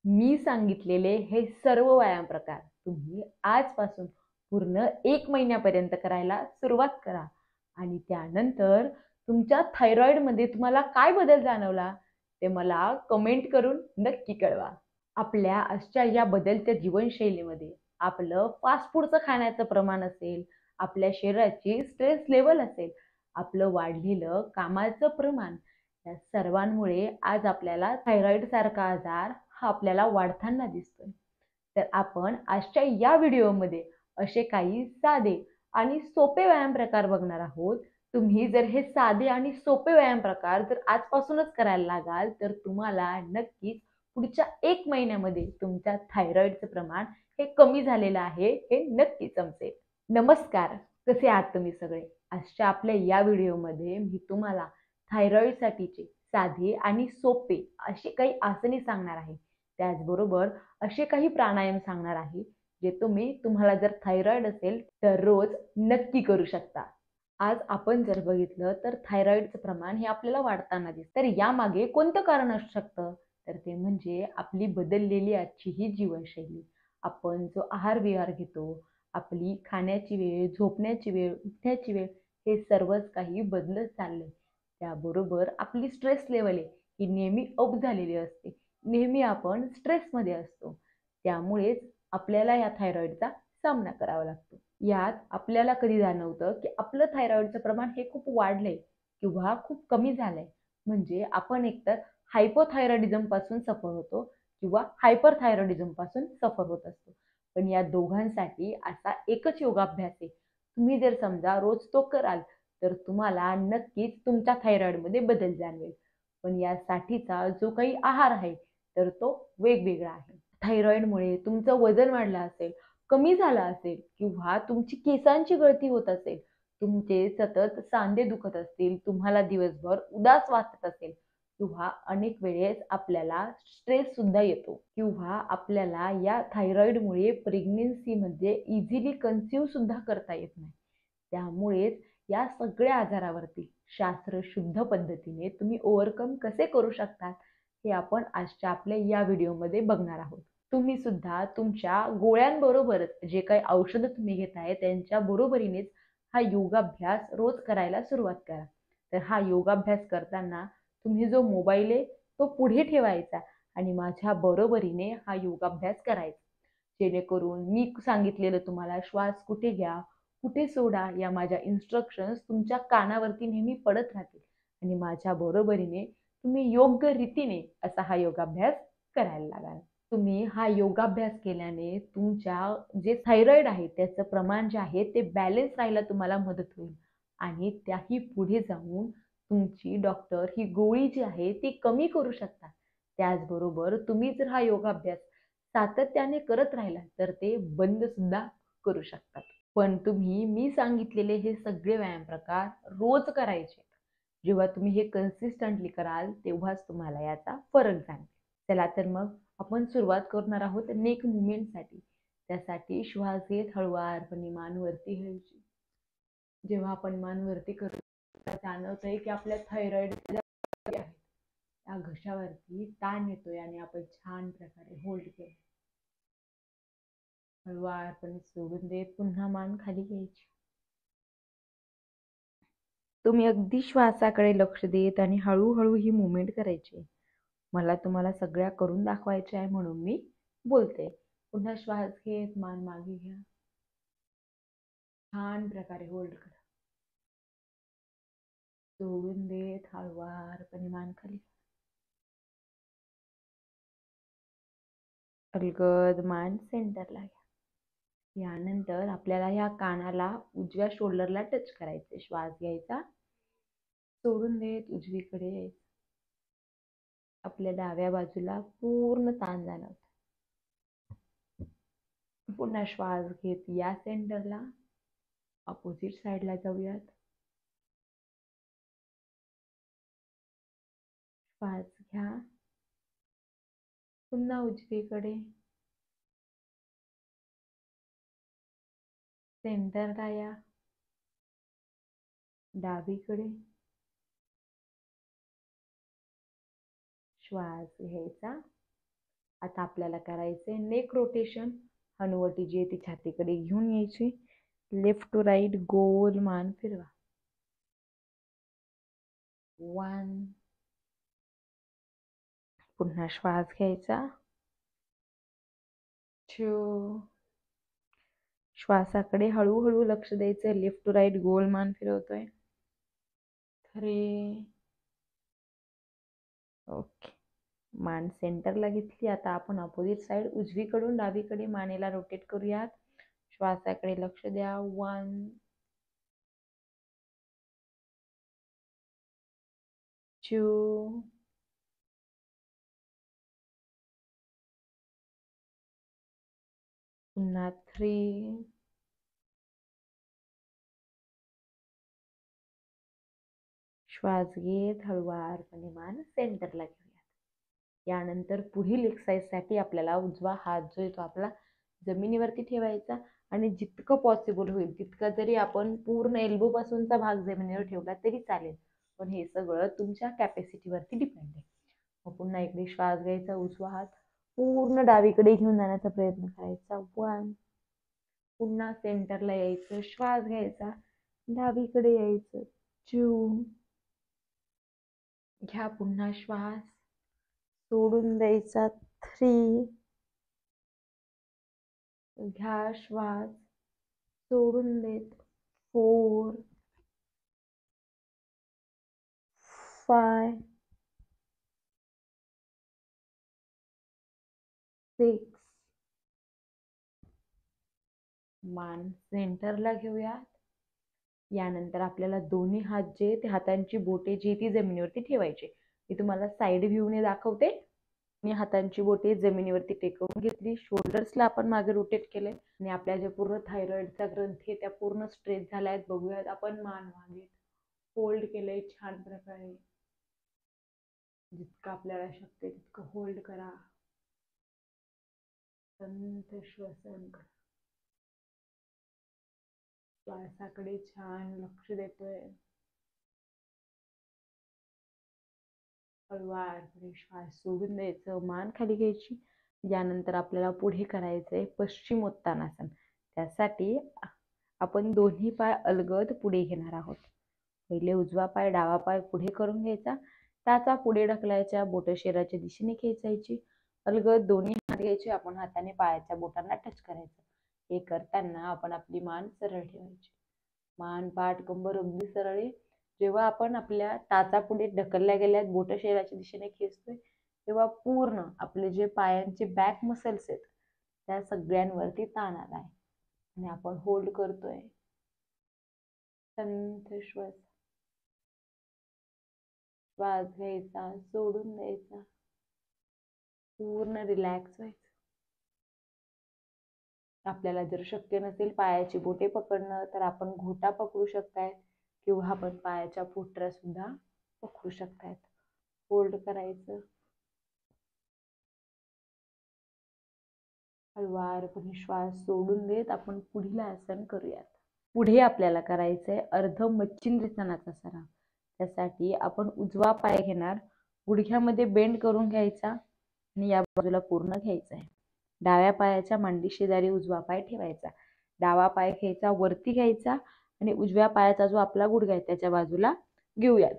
मी सांगितलेले हे सर्व व्यायाम प्रकार तुम्ही आजपासून पूर्ण 1 महिन्यापर्यंत करायला सुरुवात करा आणि त्यानंतर तुमच्या थायरॉइडमध्ये तुम्हाला काय बदल जाणवला ते मला कमेंट करून नक्की कळवा. आपल्या आजच्या या बदलत्या जीवनशैलीमध्ये आपलं फास्ट फूडचं खाण्याचं प्रमाण असेल, आपल्या शरीराची स्ट्रेस लेवल असेल, आपलं वाढलेलं कामाचं प्रमाण, या सर्वांमुळे आज आपल्याला थायरॉइड सारखा आजार हा आपल्याला वाढताना दिसतोय. तर आपण आजच्या या व्हिडिओमध्ये असे काही साधे आणि सोपे व्यायाम प्रकार बघणार आहोत. तुम्ही जर हे साधे आणि सोपे व्यायाम प्रकार जर आजपासूनच करायला लागाल तर तुम्हाला नक्कीच पुढच्या 1 महिन्यामध्ये तुमच्या थायरॉइडचं प्रमाण हे कमी झालेलं आहे हे नक्की समजेल. नमस्कार, कसे आहात तुम्ही सगळे? आजच्या आपल्या या व्हिडिओमध्ये मी तुम्हाला थायरॉइडसाठीचे साधे आणि सोपे असे काही आसने सांगणार आहे. त्याचबरोबर असे काही प्राणायाम सांगणार आहे जे तुम्हाला जर थायरॉइड असेल तर रोज नक्की करू शकता. आज आपण जर बघितलं तर थायरॉइडचं प्रमाण हे आपल्याला वाढताना दिसतं. तर यामागे कोणतं कारण असू शकतं? तर ते म्हणजे आपली बदललेली आजची ही जीवनशैली. आपण जो आहार-विहार घेतो, आपली खाण्याची वेळ, झोपण्याची वेळ, उठण्याची वेळ हे सर्वच काही बदलत चाललंय. त्याबरोबर आपली स्ट्रेस लेव्हल आहे ही नेहमी अप झालेली असते. नेहमी आपण स्ट्रेसमध्ये असतो. त्यामुळेच आपल्याला या थायरॉइडचा सामना करावा लागतो. यात आपल्याला कधी जाणवतं की आपलं थायरॉइडचं प्रमाण हे खूप वाढलंय किंवा खूप कमी झालंय. म्हणजे आपण एकतर हायपोथायरॉइडिझम पासून सफर होतो किंवा हायपरथायरॉइडिझम पासून सफर होत असतो. पण या दोघांसाठी असा एकच योगाभ्यास आहे. तुम्ही जर समजा रोज तो कराल तर तुम्हाला नक्कीच तुमच्या थायरॉइडमध्ये बदल जाणवेल. पण यासाठीचा जो काही आहार आहे तर तो वेगवेगळा आहे. थायरॉइडमुळे तुमचं वजन वाढलं असेल, कमी झालं असेल किंवा तुमची केसांची गळती होत असेल, तुमचे सतत सांधे दुखत असतील, तुम्हाला दिवसभर उदास वाटत असेल किंवा अनेक वेळेस आपल्याला स्ट्रेस सुद्धा येतो किंवा आपल्याला या थायरॉइडमुळे प्रेग्नन्सीमध्ये इझिली कन्सीव्ह सुद्धा करता येत नाही. त्यामुळेच या सगळ्या आजारावरती शास्त्रशुद्ध पद्धतीने तुम्ही ओव्हरकम कसे करू शकतात हे आपण आजच्या आपल्या या व्हिडिओमध्ये बघणार आहोत. तुम्ही सुद्धा तुमच्या गोळ्यांबरोबरच जे काही औषधं तुम्ही घेताय त्यांच्या बरोबरीनेच हा योगाभ्यास रोज करायला सुरुवात करा. तर हा योगाभ्यास करताना तुम्ही जो मोबाईल आहे तो पुढे ठेवायचा आणि माझ्या बरोबरीने हा योगाभ्यास करायचा. जेणेकरून मी सांगितलेलं तुम्हाला श्वास कुठे घ्या, कुठे सोडा या माझ्या इन्स्ट्रक्शन्स तुमच्या कानावरती नेहमी पडत राहतील आणि माझ्या बरोबरीने तुम्ही योग्य रीतीने असा हा योगाभ्यास करायला लागाल. तुम्ही हा योगाभ्यास केल्याने तुमच्या जे थायरॉइड आहे त्याचं प्रमाण जे आहे ते बॅलन्स राहायला तुम्हाला मदत होईल आणि त्याही पुढे जाऊन तुमची डॉक्टर ही गोळी जी आहे ती कमी करू शकतात. त्याचबरोबर तुम्ही जर हा योगाभ्यास सातत्याने करत राहिला तर ते बंद सुद्धा करू शकतात. पण तुम्ही मी सांगितलेले हे सगळे व्यायाम प्रकार रोज करायचे. जेव्हा तुम्ही हे कन्सिस्टंटली कराल तेव्हाच तुम्हाला याचा फरक जाणवेल. चला तर मग आपण सुरुवात करणार आहोत नेक मुवमेंटसाठी. त्यासाठी श्वास घेत हळुवारपणे मान वरती घ्यायची. जेव्हा आपण मान वरती करतो जाणवतंय की आपल्या थायरॉइड आहे त्या घशावरती ताण येतोय आणि आपण छान प्रकारे होल्ड केलं. हळुवारपणे सोडून देत पुन्हा मान खाली घ्यायची. तुम्ही अगदी श्वासाकडे लक्ष देत आणि हळूहळू ही मुवमेंट करायची. मला तुम्हाला सगळ्या करून दाखवायच्या आहे म्हणून मी बोलते. पुन्हा श्वास घेत मान मागे घ्या. छान प्रकारे होल्ड करा. सोडून देत हळुवारपणे मान खाली. अलगद मान सेंटरला घ्या. यानंतर आपल्याला ह्या कानाला उजव्या शोल्डरला टच करायचे. श्वास घ्यायचा, सोडून देत उजवीकडे यायचं. आपल्या डाव्या बाजूला पूर्ण ताण जाणवतो. पुन्हा श्वास घेत या सेंटरला, अपोजिट साईडला जाऊयात. श्वास घ्या, पुन्हा उजवीकडे, सेंटरला या, डावीकडे. श्वास घ्यायचा आता आपल्याला करायचंय नेक रोटेशन. हनुवटी जी आहे ती छातीकडे घेऊन यायची. लेफ्ट टू राईट गोल मान फिरवा. 1. पुन्हा श्वास घ्यायचा. 2. श्वासाकडे हळूहळू लक्ष द्यायचं. लेफ्ट टू राईट गोल मान फिरवतोय. 3. ओके. मान सेंटरला घेतली. आता आपण अपोजिट साइड उजवीकडून डावीकडे मानेला रोटेट करूयात. श्वासाकडे लक्ष द्या. 1. 2. पुन्हा 3. श्वास घेत हळुवारपणे मान सेंटरला घेऊयात. यानंतर पुढील एक्सरसाइजसाठी आपल्याला उजवा हात जो आहे तो आपला जमिनीवरती ठेवायचा आणि जितकं पॉसिबल होईल तितकं जरी आपण पूर्ण एल्बो पासूनचा भाग जमिनीवर ठेवला तरी चालेल, पण हे सगळं तुमच्या कॅपॅसिटीवरती डिपेंड आहे. मग पुन्हा इकडे श्वास घ्यायचा. उजवा हात पूर्ण डावीकडे घेऊन जाण्याचा प्रयत्न करायचा. 1. पुन्हा सेंटरला यायचं. श्वास घ्यायचा. डावीकडे यायचं. 2. घ्या पुन्हा श्वास. सोडून द्यायचा. 3. घ्या श्वास. सोडून देत. 4. 5. 6. मान सेंटरला घेऊयात. यानंतर आपल्याला दोन्ही हात जे ते हातांची बोटे जी ती जमिनीवरती ठेवायची. मी तुम्हाला साइड व्ह्यूने दाखवते. मी हातांची बोटे जमिनीवरती टेकवून घेतली. शोल्डर्सला आपण मागे रोटेट केले आणि आपल्या जे पूर्ण थायरॉइडचा ग्रंथी त्या पूर्ण स्ट्रेच झाल्या आहेत बघूयात. आपण मान मागे होल्ड केलंय छान प्रकारे. जितकं आपल्याला शक्य तितकं होल्ड करा. संत श्वसन करा. श्वासाकडे छान लक्ष देतोय. हळुवारपणे श्वास सोडून द्यायचं. मान खाली घ्यायची. यानंतर आपल्याला पुढे करायचंय पश्चिमोत्तानासन. त्यासाठी आपण दोन्ही पाय अलगद पुढे घेणार आहोत. पहिले उजवा पाय डावा पाय पुढे करून घ्यायचा. त्याचा पुढे ढकलायच्या. बोट शरीराच्या दिशेने खेचायची. अलगद दोन्ही हात घ्यायचे. आपण हाताने पायाच्या बोटांना टच करायचं. हे करताना आपण आपली मान सरळ ठेवायची. मान पाठ कंबर अगदी सरळ आहे. जेव्हा आपण आपल्या टाचा पुढे ढकलल्या गेल्यात बोट शरीराच्या दिशेने खेचतोय तेव्हा पूर्ण आपले जे पायांचे बॅक मसल्स आहेत त्या सगळ्यांवरती ताण आला आहे आणि आपण होल्ड करतोय. संत श्वास. श्वास घ्यायचा. सोडून द्यायचा. पूर्ण रिलॅक्स व्हायचं. आपल्याला जर शक्य नसेल पायाची बोटे पकडणं तर आपण घोटा पकडू शकताय किंवा आपण पायाच्या पोटऱ्या सुद्धा पकडू शकतायत. होल्ड करायचं. हळुवारपणे श्वास सोडून देत आपण पुढील आसन करूयात. पुढे आपल्याला करायचंय अर्ध मच्छिंद्रासनाचा सराव. त्यासाठी आपण उजवा पाय घेणार. गुडघ्यामध्ये बेंड करून घ्यायचा आणि या बाजूला पूर्ण घ्यायचा आहे. डाव्या पायाच्या मांडी शेजारी उजवा पाय ठेवायचा. डावा पाय घ्यायचा वरती घ्यायचा आणि उजव्या पायाचा जो आपला गुडघा आहे त्याच्या बाजूला घेऊयात.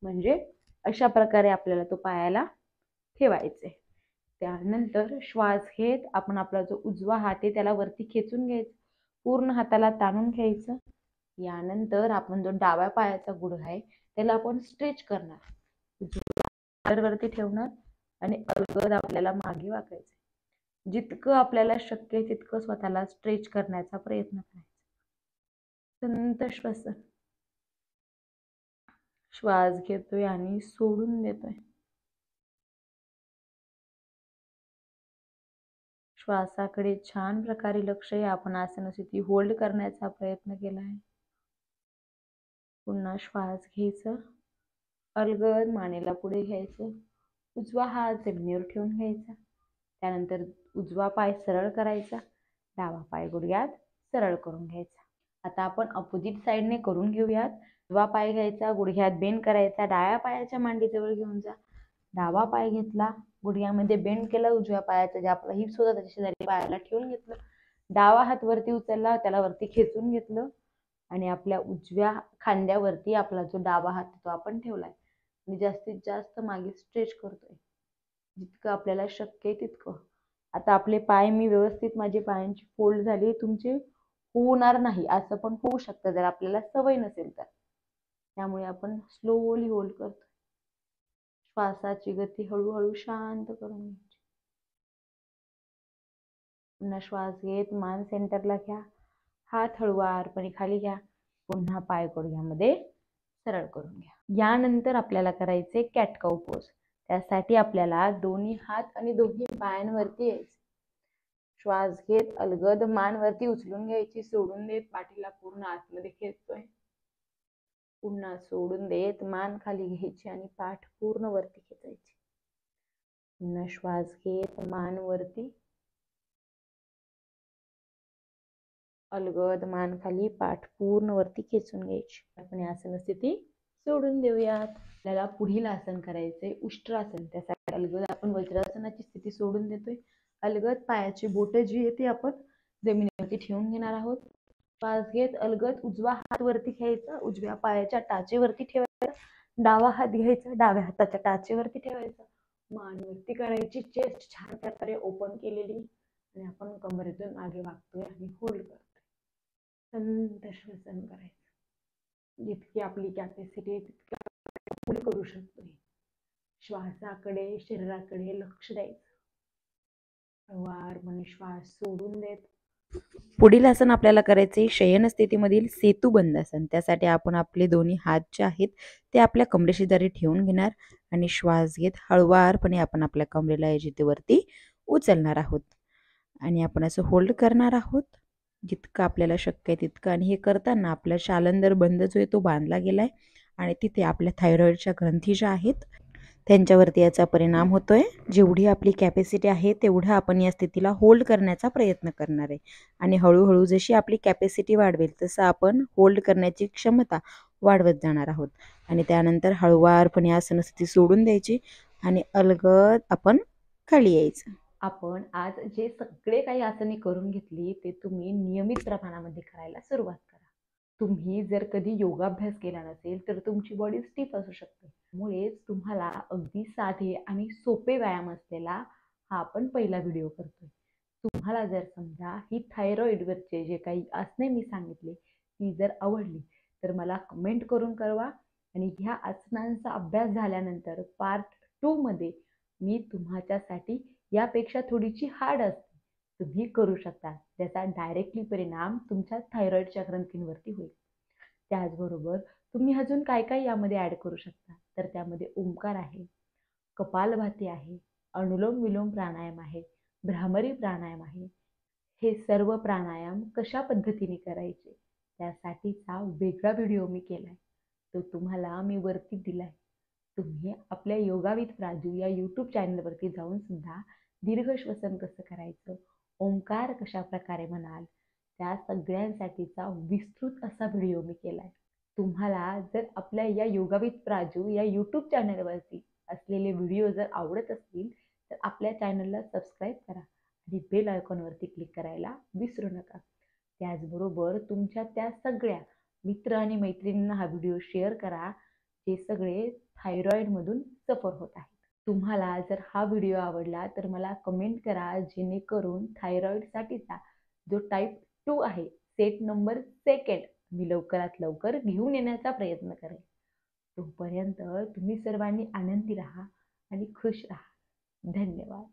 म्हणजे अशा प्रकारे आपल्याला तो पायाला ठेवायचे. त्यानंतर श्वास घेत आपण आपला जो उजवा हात आहे त्याला वरती खेचून घ्यायचा. पूर्ण हाताला ताणून घ्यायचं. यानंतर आपण जो डाव्या पायाचा गुडघा आहे त्याला आपण स्ट्रेच करणार. वरती ठेवणार आणि अलगद आपल्याला मागे वाकायचं. जितकं आपल्याला शक्य आहे तितकं स्वतःला स्ट्रेच करण्याचा प्रयत्न करायचा. संत श्वसन. श्वास घेतोय आणि सोडून देतोय. श्वासाकडे छान प्रकारे लक्ष आहे. आपण आसन स्थिती होल्ड करण्याचा प्रयत्न केला आहे. पुन्हा श्वास घ्यायचं. अलगद मानेला पुढे घ्यायचं. उजवा हात जमिनीवर ठेवून घ्यायचा. त्यानंतर उजवा पाय सरळ करायचा. डावा पाय गुडघ्यात सरळ करून घ्यायचा. आता आपण अपोजिट साइडने करून घेऊयात. उजवा पाय घ्यायचा. गुडघ्यात बेंड करायचा. डाव्या पायाच्या मांडीजवळ घेऊन जा. डावा पाय घेतला, गुडघ्यामध्ये बेंड केला उजव्या पायाचा, जे आपला हिप्स होता त्याच्या शेजारी पायाला ठेवून घेतलं. डावा हात वरती उचलला, त्याला वरती खेचून घेतलं आणि आपल्या उजव्या खांद्यावरती आपला जो डावा हात तो आपण ठेवलाय आणि जास्तीत जास्त मागे स्ट्रेच करतोय, जितकं आपल्याला शक्य आहे तितकं. आता आपले पाय मी व्यवस्थित माझी पायांची फोल्ड झाली, तुमचे होणार नाही असं पण होऊ शकतं जर आपल्याला सवय नसेल तर. त्यामुळे आपण स्लोली होल्ड करतो. श्वासाची गती हळूहळू शांत करून घ्यायची. पुन्हा श्वास घेत मान सेंटरला घ्या, हात हळुवारपणे खाली घ्या, पुन्हा पाय गुडघ्यामध्ये सरळ करून घ्या. यानंतर आपल्याला करायचे कॅट काऊ पोज. त्यासाठी आपल्याला दोन्ही हात आणि दोन्ही पायांवरती यायचे. श्वास घेत अलगद मान वरती उचलून घ्यायची, सोडून देत पाठीला पूर्ण आतमध्ये खेचतोय. पुन्हा सोडून देत मान खाली घ्यायची आणि पाठ पूर्ण वरती खेचायची. पुन्हा श्वास घेत मान वरती, अलगद मान खाली, पाठ पूर्ण वरती खेचून घ्यायची. आपण आसन स्थिती सोडून देऊयात. आपल्याला पुढील आसन करायचंय उष्ट्रासन. त्यासाठी अलगद आपण वज्रासनाची स्थिती सोडून देतोय. अलगद पायाची बोटं जी आहे ती आपण जमिनीवरती ठेवून घेणार आहोत. श्वास घेत अलगद उजवा हात वरती घ्यायचा, उजव्या पायाच्या टाचेवरती ठेवायचा. डावा हात घ्यायचा, डाव्या हाताच्या टाचेवरती ठेवायचा. मान वरती करायची, चेस्ट छान प्रकारे ओपन केलेली आणि आपण कमरेतून मागे वागतोय आणि होल्ड करतोय. संत श्वसन करायचं. जितकी आपली कॅपॅसिटी आहे तितकी होल्ड करू शकतोय. श्वासाकडे शरीराकडे लक्ष द्यायचं. हळूवारपणे श्वास सोडून देत. पुढील आसन आपल्याला करायचे शयन स्थितीमधील सेतुबंधासन. त्यासाठी आपण आपले दोन्ही हात जे आहेत ते आपल्या कमरेशेजारी ठेवून घेणार आणि श्वास घेत हळुवारपणे आपण आपल्या कमरेला वरती उचलणार आहोत आणि आपण असं होल्ड करणार आहोत जितकं आपल्याला शक्य आहे तितकं. आणि हे करताना आपला शालंदर बंद जो आहे तो बांधला गेलाय आणि तिथे आपल्या थायरॉइडच्या ग्रंथी ज्या आहेत त्यांच्यावरती याचा परिणाम होतोय. जेवढी आपली कॅपॅसिटी आहे तेवढं आपण या स्थितीला होल्ड करण्याचा प्रयत्न करणार आहे आणि हळूहळू जशी आपली कॅपॅसिटी वाढवेल तसं आपण होल्ड करण्याची क्षमता वाढवत जाणार आहोत. आणि त्यानंतर हळूवारपणे आसन स्थिती सोडून द्यायची आणि अलगद आपण खाली यायचं. आपण आज जे सगळे काही आसने करून घेतली ते तुम्ही नियमित प्रमाणामध्ये करायला सुरुवात करा. तुम्ही जर कधी योगाभ्यास केला नसेल तर तुमची बॉडी स्टिफ असू शकते. त्यामुळेच तुम्हाला अगदी साधे आणि सोपे व्यायाम असलेला हा आपण पहिला व्हिडिओ करतोय. तुम्हाला जर समजा ही थायरॉइडवरचे जे काही आसने मी सांगितले ती जर आवडली तर मला कमेंट करून कळवा आणि ह्या आसनांचा अभ्यास झाल्यानंतर पार्ट 2 मध्ये मी तुमच्यासाठी यापेक्षा थोडीशी हार्ड असते तुम्ही करू शकता, त्याचा डायरेक्टली परिणाम तुमच्या थायरॉइडच्या ग्रंथींवरती होईल. त्याचबरोबर तुम्ही अजून काय काय यामध्ये ऍड करू शकता तर त्यामध्ये ओंकार आहे, कपालभाती आहे, अनुलोम विलोम प्राणायाम आहे, भ्रामरी प्राणायाम आहे. हे सर्व प्राणायाम कशा पद्धतीने करायचे त्यासाठीचा वेगळा व्हिडिओ मी केलाय, तो तुम्हाला मी वरती दिलाय. तुम्ही आपल्या योगा विथ प्राजू या यूट्यूब चॅनलवरती जाऊन सुद्धा दीर्घ श्वसन कसं करायचं, ओंकार कशा प्रकारे म्हणाल, त्या सगळ्यांसाठीचा विस्तृत असा व्हिडिओ मी केलाय. तुम्हाला जर आपल्या या योगा विथ प्राजू या यूट्यूब चॅनलवरती असलेले व्हिडिओ जर आवडत असतील तर आपल्या चॅनलला सबस्क्राईब करा आणि बेल आयकॉनवरती क्लिक करायला विसरू नका. त्याचबरोबर तुमच्या त्या सगळ्या मित्र आणि मैत्रिणींना हा व्हिडिओ शेअर करा जे सगळे थायरॉइडमधून सफर होत आहेत. तुम्हाला जर हा व्हिडिओ आवडला तर मला कमेंट करा, जेणेकरून थायरॉइडसाठीचा जो टाईप 2 आहे सेट नंबर 2 मी लवकरात लवकर घेऊन येण्याचा प्रयत्न करेन. तोपर्यंत तुम्ही सर्वांनी आनंदी राहा आणि खुश राहा. धन्यवाद.